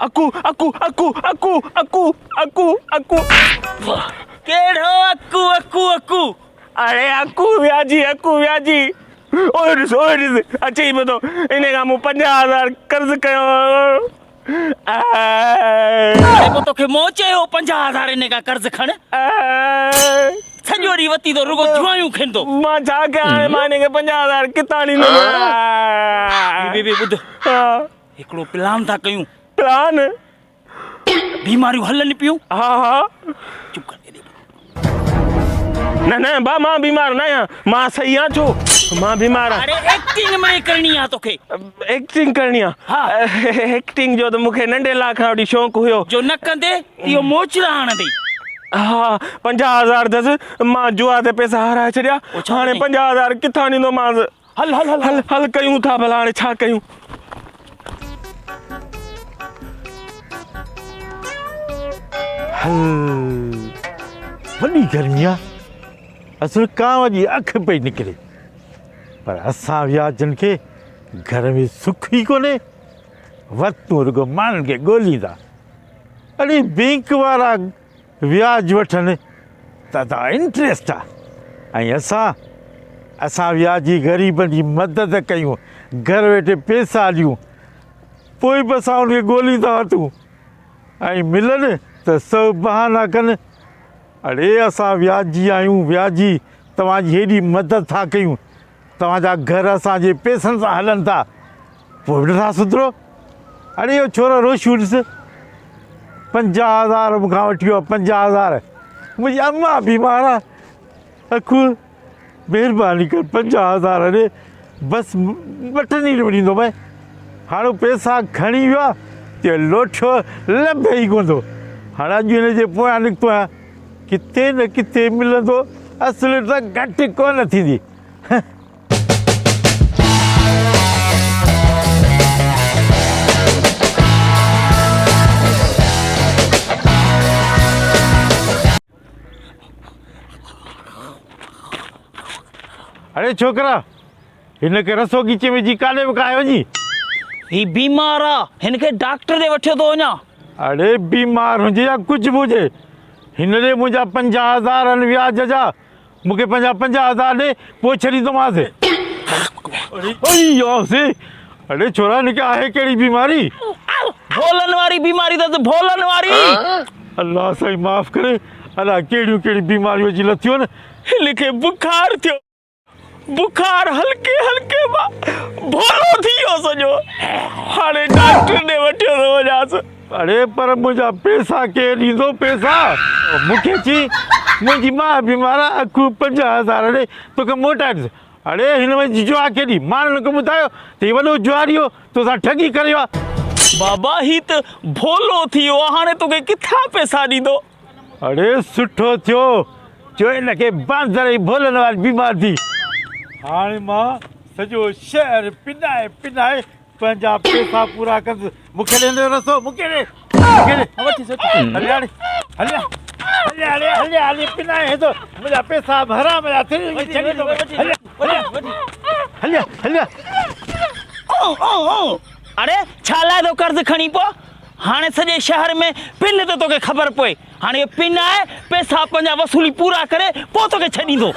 अकू अकू अकू अकू अकू अकू अकू केड़ो अकू अकू अकू अरे अकू व्याजी ओए अची बतो इने का मु 50,000 कर्ज कयो अरे वो तो के मोचे हो 50,000 इने का कर्ज खण सॼो ॾींहुं वती तो रुगो जुआयूं खेंदो मां छा कयां माने के 50,000 किथां ॾींदो बे ॿुध हिकिड़ो प्लान था कयूं प्लान बीमारियूं हलनि पियूं हा चुप कर न बा मां बीमार न आहियां मां सही आहियां छो मां बीमार अरे एक्टिंग में करणी आहे तोखे एक्टिंग करणी आहे हा एक्टिंग जो त मूंखे नंढे लाख खां वठी शौक़ु हुयो जो न कंदे इहो मोचड़ा हणंदे हा 50,000 अथसि मां जुआ ते पैसा हाराए छॾिया हाणे 50,000 किथां ॾींदोमांसि हल कयूं था भला हाणे छा कयूं वॾी गर्मी आहे असुल कांव जी अखि पई निकिरे पर असां व्याजनि खे घर में सुख ई कोन्हे वरितूं रुगो माण्हुनि खे ॻोल्हींदा अड़े बैंक वारा व्याज वठनि त इंट्रस्ट आहे ऐं असां व्याजी ग़रीबनि जी मदद कयूं घर वेठे पैसा ॾियूं पोइ बि असां उनखे ॻोल्हींदा वरितूं ऐं मिलनि त सभु बहाना कनि अड़े असां व्याजी आहियूं व्याजी तव्हांजी हेॾी मदद था कयूं तव्हांजा घर असांजे पैसनि सां हलनि था पोइ बि नथा सुधरो अड़े इहो छोरो रोशू ॾिस 50,000 मूंखां वठी वियो 50,000 मुंहिंजी अम्मा बीमार आहे अखु महिरबानी कर 50,000 अड़े बसि बटन ई न ॾींदो भई हाणे पैसा खणी वियो आहे त लोठो लभे ई कोन थो हाणे अॼु हिनजे पोयां निकितो आहियां किथे न किथे मिलंदो असुल त घटि कोन थींदी अरे छोकिरा हिनखे रसो खीचे विझी काॾे बि काए वञी ही बीमार आहे हिनखे डॉक्टर ॾे वठियो थो वञा अरे बीमार हुजे या कुझु बि हुजे हिन ॾे मुंहिंजा 50,000 आहिनि व्याज जा मूंखे 50,000 ॾे पोइ छॾींदोमांसि अरे छोरा हिनखे आहे कहिड़ी बीमारी भोलनि वारी बीमारी अथसि भोलनि वारी अल्लाह साईं माफ़ करे अलाए कहिड़ियूं बीमारियूं अची लथियूं आहिनि हिनखे बुखार थियो बुखार हल्के मां भोलो थी वियो सॼो हाणे डॉक्टर ॾे वठियो थो वञासि अरे पर मुंहिंजा पैसा केरु ॾींदो पैसा मूंखे चई मुंहिंजी मां बीमार आहे अखु 50,000 ॾे तोखे मोटाए ॾिस अरे हिन में जुआ केॾी मां हुनखे ॿुधायो त हीउ वॾो जुआरियो तोसां ठगी करियो आहे बाबा ही त भोलो थी वियो हाणे तोखे किथां पैसा ॾींदो अरे सुठो थियो जो हिनखे बांदर ई भोलनि वारी बीमार थी हाणे मां सॼो शहर पिनाए पंहिंजा पैसा पूरा कंदुसि मूंखे ॾींदो रसो मूंखे हले पिनाए हेॾो मुंहिंजा पैसा हराम जा थी हलिया अरे छा लाइ थो कर्ज़ खणी पो हाणे सॼे शहर में पिन त तोखे ख़बर पए हाणे पिन आहे पैसा पंहिंजा वसूली पूरा करे पोइ तोखे छॾींदो